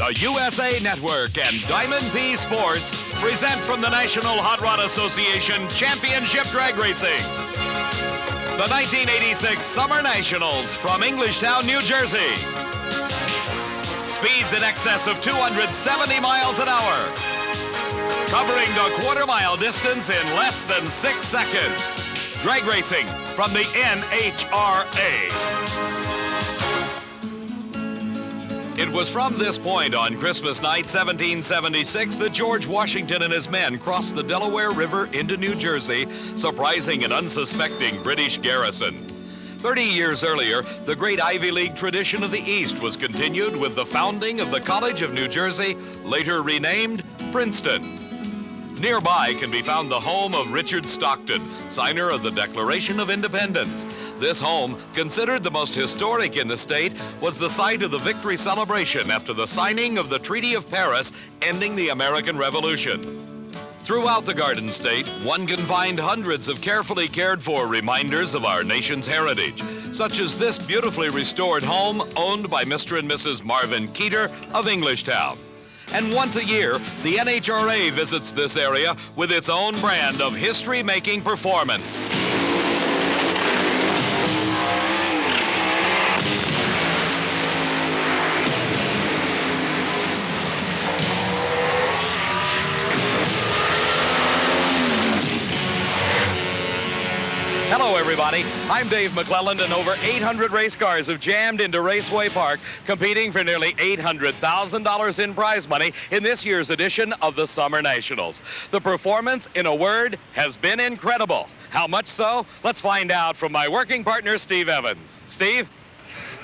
The USA Network and Diamond P Sports present from the National Hot Rod Association Championship Drag Racing. The 1986 Summer Nationals from Englishtown, New Jersey. Speeds in excess of 270 miles an hour. Covering the quarter-mile distance in less than 6 seconds. Drag racing from the NHRA. It was from this point on Christmas night, 1776, that George Washington and his men crossed the Delaware River into New Jersey, surprising an unsuspecting British garrison. 30 years earlier, the great Ivy League tradition of the East was continued with the founding of the College of New Jersey, later renamed Princeton. Nearby can be found the home of Richard Stockton, signer of the Declaration of Independence. This home, considered the most historic in the state, was the site of the victory celebration after the signing of the Treaty of Paris, ending the American Revolution. Throughout the Garden State, one can find hundreds of carefully cared for reminders of our nation's heritage, such as this beautifully restored home owned by Mr. and Mrs. Marvin Keeter of Englishtown. And once a year, the NHRA visits this area with its own brand of history-making performance. Hello, everybody. I'm Dave McClelland, and over 800 race cars have jammed into Raceway Park, competing for nearly $800,000 in prize money in this year's edition of the Summer Nationals. The performance, in a word, has been incredible. How much so? Let's find out from my working partner, Steve Evans. Steve?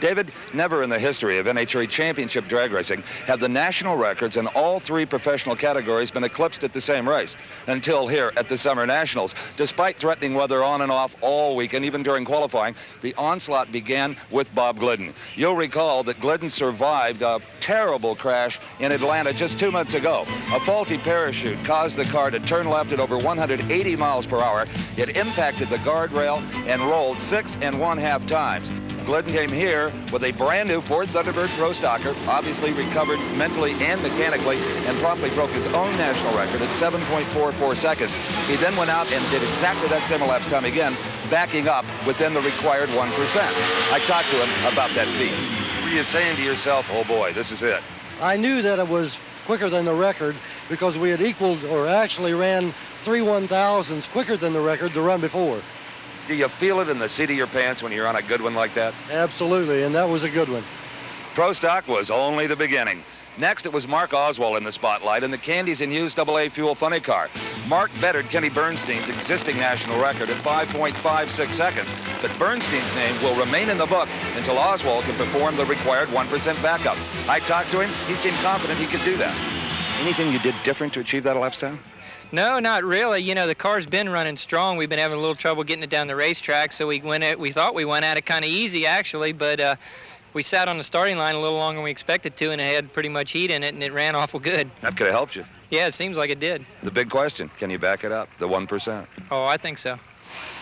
David, never in the history of NHRA Championship drag racing have the national records in all three professional categories been eclipsed at the same race until here at the Summer Nationals. Despite threatening weather on and off all week and even during qualifying, the onslaught began with Bob Glidden. You'll recall that Glidden survived a terrible crash in Atlanta just 2 months ago. A faulty parachute caused the car to turn left at over 180 miles per hour. It impacted the guardrail and rolled 6 1/2 times. Glidden came here with a brand new Ford Thunderbird Pro Stocker, obviously recovered mentally and mechanically, and promptly broke his own national record at 7.44 seconds. He then went out and did exactly that same elapsed time again, backing up within the required 1%. I talked to him about that feat. Were you saying to yourself, oh boy, this is it? I knew that it was quicker than the record because we had equaled or actually ran 3 1,000s quicker than the record the run before. Do you feel it in the seat of your pants when you're on a good one like that? Absolutely, and that was a good one. Pro Stock was only the beginning. Next, it was Mark Oswald in the spotlight in the Candies and Used AA Fuel Funny Car. Mark bettered Kenny Bernstein's existing national record at 5.56 seconds, but Bernstein's name will remain in the book until Oswald can perform the required 1% backup. I talked to him. He seemed confident he could do that. Anything you did different to achieve that elapsed time? No, not really. You know, the car's been running strong. We've been having a little trouble getting it down the racetrack, so we thought we went at it kind of easy, actually, but we sat on the starting line a little longer than we expected to, and it had pretty much heat in it, and it ran awful good. That could have helped you. Yeah, it seems like it did. The big question, can you back it up, the 1%? Oh, I think so.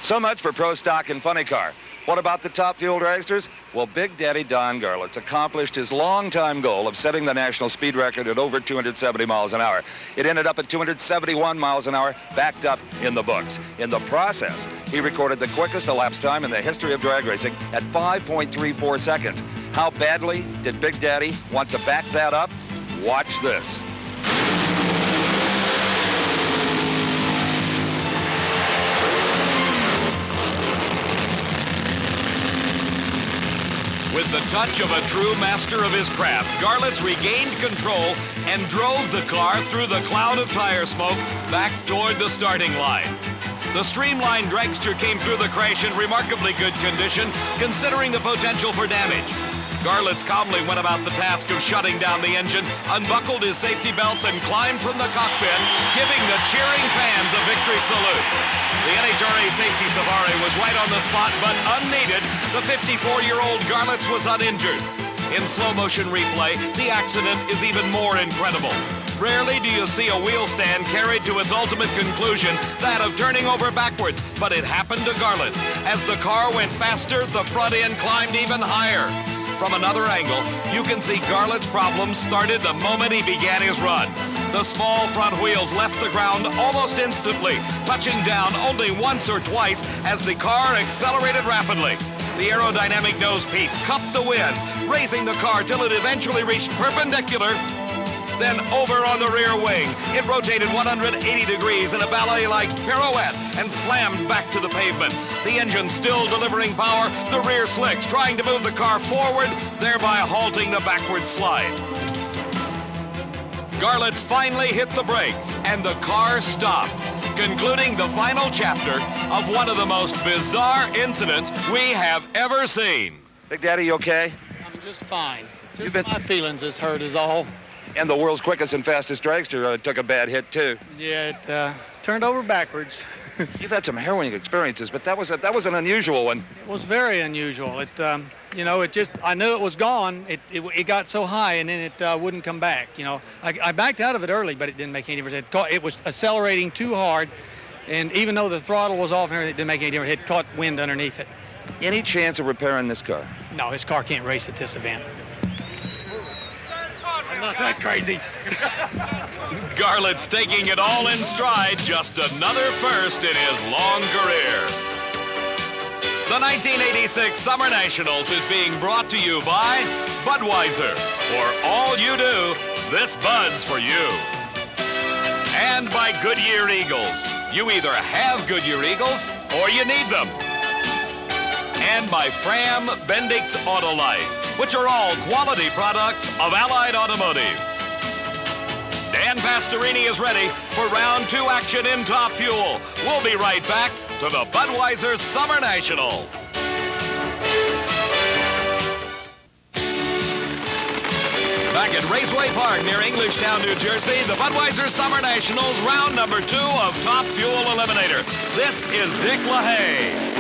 So much for Pro Stock and Funny Car. What about the top fuel dragsters? Well, Big Daddy Don Garlits accomplished his longtime goal of setting the national speed record at over 270 miles an hour. It ended up at 271 miles an hour, backed up in the books. In the process, he recorded the quickest elapsed time in the history of drag racing at 5.34 seconds. How badly did Big Daddy want to back that up? Watch this. With the touch of a true master of his craft, Garlits regained control and drove the car through the cloud of tire smoke back toward the starting line. The streamlined dragster came through the crash in remarkably good condition, considering the potential for damage. Garlits calmly went about the task of shutting down the engine, unbuckled his safety belts, and climbed from the cockpit, giving the cheering fans a victory salute. The NHRA safety safari was right on the spot, but unneeded. The 54-year-old Garlits was uninjured. In slow-motion replay, the accident is even more incredible. Rarely do you see a wheel stand carried to its ultimate conclusion, that of turning over backwards, but it happened to Garlits. As the car went faster, the front end climbed even higher. From another angle, you can see Garlits' problems started the moment he began his run. The small front wheels left the ground almost instantly, touching down only once or twice as the car accelerated rapidly. The aerodynamic nose piece cupped the wind, raising the car till it eventually reached perpendicular. Then over on the rear wing, it rotated 180 degrees in a ballet-like pirouette and slammed back to the pavement. The engine still delivering power, the rear slicks trying to move the car forward, thereby halting the backward slide. Garlits finally hit the brakes, and the car stopped, concluding the final chapter of one of the most bizarre incidents we have ever seen. Big Daddy, you okay? I'm just fine. Just my feelings is hurt is all. And the world's quickest and fastest dragster took a bad hit, too. Yeah, it turned over backwards. You've had some harrowing experiences, but that was an unusual one. It was very unusual. It, you know, it just, I knew it was gone. It got so high, and then it wouldn't come back. You know, I backed out of it early, but it didn't make any difference. It was accelerating too hard, and even though the throttle was off and everything, it didn't make any difference. It caught wind underneath it. Any chance of repairing this car? No, his car can't race at this event. I'm not that crazy. Garlits taking it all in stride, just another first in his long career. The 1986 Summer Nationals is being brought to you by Budweiser. For all you do, this Bud's for you. And by Goodyear Eagles. You either have Goodyear Eagles or you need them. And by Fram Bendix Autolite, which are all quality products of Allied Automotive. Dan Pastorini is ready for round 2 action in Top Fuel. We'll be right back to the Budweiser Summer Nationals. Back at Raceway Park near Englishtown, New Jersey, the Budweiser Summer Nationals, round number 2 of Top Fuel Eliminator. This is Dick LaHaye.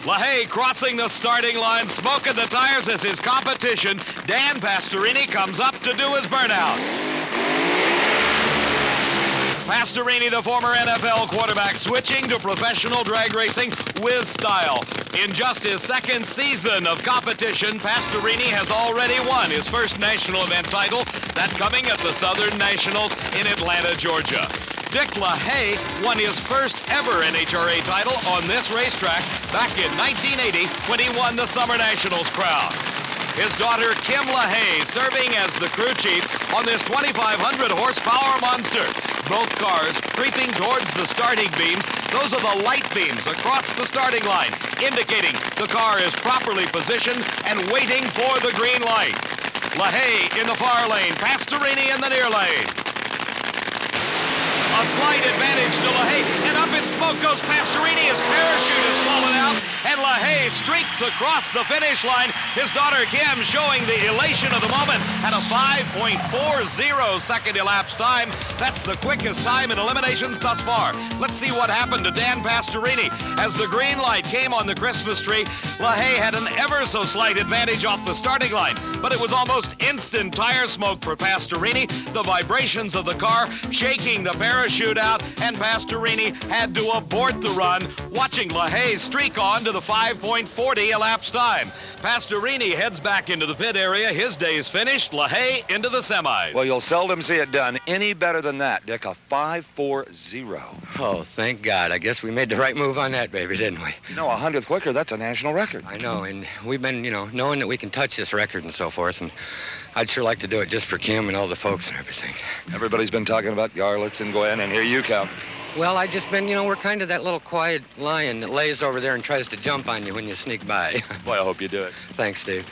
LaHaye crossing the starting line, smoking the tires as his competition, Dan Pastorini, comes up to do his burnout. Pastorini, the former NFL quarterback, switching to professional drag racing with style. In just his second season of competition, Pastorini has already won his first national event title, that coming at the Southern Nationals in Atlanta, Georgia. Dick LaHaye won his first ever NHRA title on this racetrack back in 1980 when he won the Summer Nationals crown. His daughter, Kim LaHaye, serving as the crew chief on this 2,500 horsepower monster. Both cars creeping towards the starting beams. Those are the light beams across the starting line, indicating the car is properly positioned and waiting for the green light. LaHaye in the far lane, Pastorini in the near lane. A slight advantage to LaHaye, and up in smoke goes Pastorini. His parachute has fallen out, and LaHaye streaks across the finish line. His daughter Kim showing the elation of the moment at a 5.40 second elapsed time. That's the quickest time in eliminations thus far. Let's see what happened to Dan Pastorini. As the green light came on the Christmas tree, LaHaye had an ever so slight advantage off the starting line, but it was almost instant tire smoke for Pastorini. The vibrations of the car shaking the parachute out, and Pastorini had to abort the run, watching LaHaye streak on to the 5.40 elapsed time. Pastorini heads back into the pit area. His day's finished. LaHaye into the semis. Well, you'll seldom see it done any better than that, Dick. A 5.40. Oh, thank God. I guess we made the right move on that, baby, didn't we? You know, 100th quicker, that's a national record. I know, and we've been, knowing that we can touch this record and so forth, and I'd sure like to do it just for Kim and all the folks and everything. Everybody's been talking about Garlits and Gwen, and here you come. Well, I just been, we're kind of that little quiet lion that lays over there and tries to jump on you when you sneak by. Boy, I hope you do it. Thanks, Steve.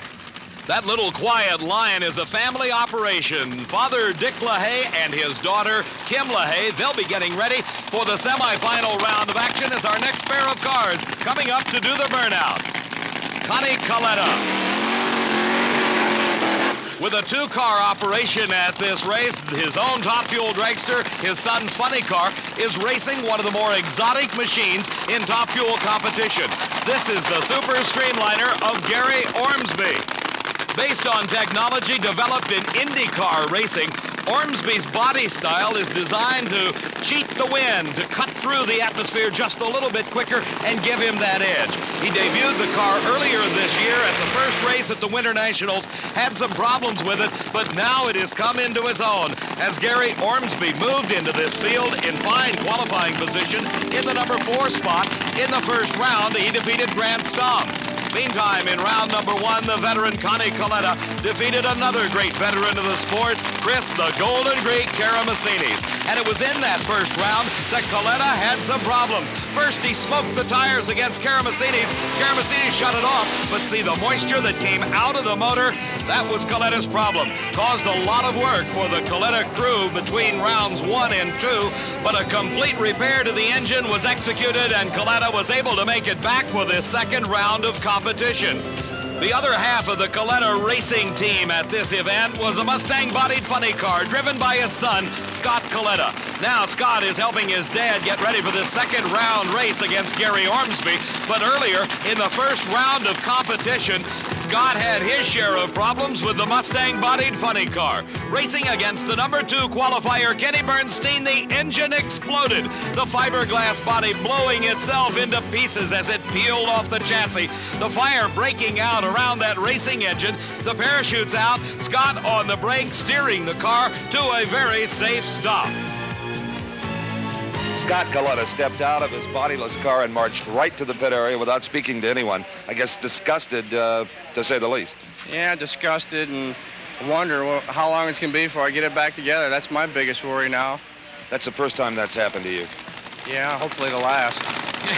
That little quiet lion is a family operation. Father Dick LaHaye and his daughter Kim LaHaye, they'll be getting ready for the semifinal round of action as our next pair of cars coming up to do the burnouts. Connie Coletta. With a 2-car operation at this race, his own Top Fuel dragster, his son's funny car, is racing one of the more exotic machines in Top Fuel competition. This is the Super Streamliner of Gary Ormsby. Based on technology developed in IndyCar racing, Ormsby's body style is designed to cheat the wind, to cut through the atmosphere just a little bit quicker and give him that edge. He debuted the car earlier this year at the first race at the Winter Nationals, had some problems with it, but now it has come into his own as Gary Ormsby moved into this field in fine qualifying position in the number 4 spot. In the first round, he defeated Grant Stomp. Meantime, in round number 1, the veteran Connie Coletta defeated another great veteran of the sport, Chris the Golden Greek Karamessinis. And it was in that first round that Coletta had some problems. First, he smoked the tires against Karamessinis. Karamessinis shut it off, but see the moisture that came out of the motor, that was Coletta's problem. Caused a lot of work for the Coletta crew between rounds 1 and 2, but a complete repair to the engine was executed and Coletta was able to make it back for this second round of competition. The other half of the Coletta racing team at this event was a Mustang-bodied funny car driven by his son, Scott Coletta. Now Scott is helping his dad get ready for this second round race against Gary Ormsby, but earlier in the first round of competition, Scott had his share of problems with the Mustang-bodied funny car. Racing against the number 2 qualifier, Kenny Bernstein, the engine exploded. The fiberglass body blowing itself into pieces as it peeled off the chassis. The fire breaking out around that racing engine. The parachutes out. Scott on the brake, steering the car to a very safe stop. Scott Coletta stepped out of his bodiless car and marched right to the pit area without speaking to anyone. I guess disgusted, to say the least. Yeah, disgusted and wonder how long it's going to be before I get it back together. That's my biggest worry now. That's the first time that's happened to you. Yeah, hopefully the last.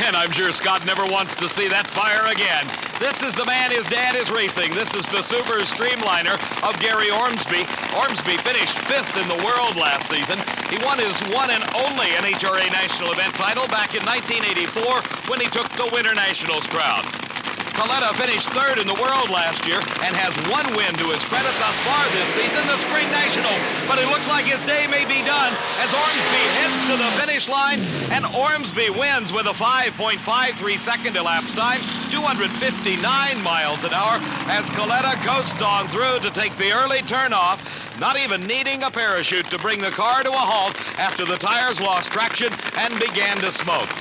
And I'm sure Scott never wants to see that fire again. This is the man his dad is racing. This is the Super Streamliner of Gary Ormsby. Ormsby finished 5th in the world last season. He won his one and only NHRA National Event title back in 1984 when he took the Winter Nationals crown. Coletta finished 3rd in the world last year and has 1 win to his credit thus far this season, the Spring Nationals. But it looks like his day may be done as Ormsby heads to the finish line, and Ormsby wins with a 5.53 second elapsed time, 259 miles an hour, as Coletta coasts on through to take the early turnoff, not even needing a parachute to bring the car to a halt after the tires lost traction and began to smoke.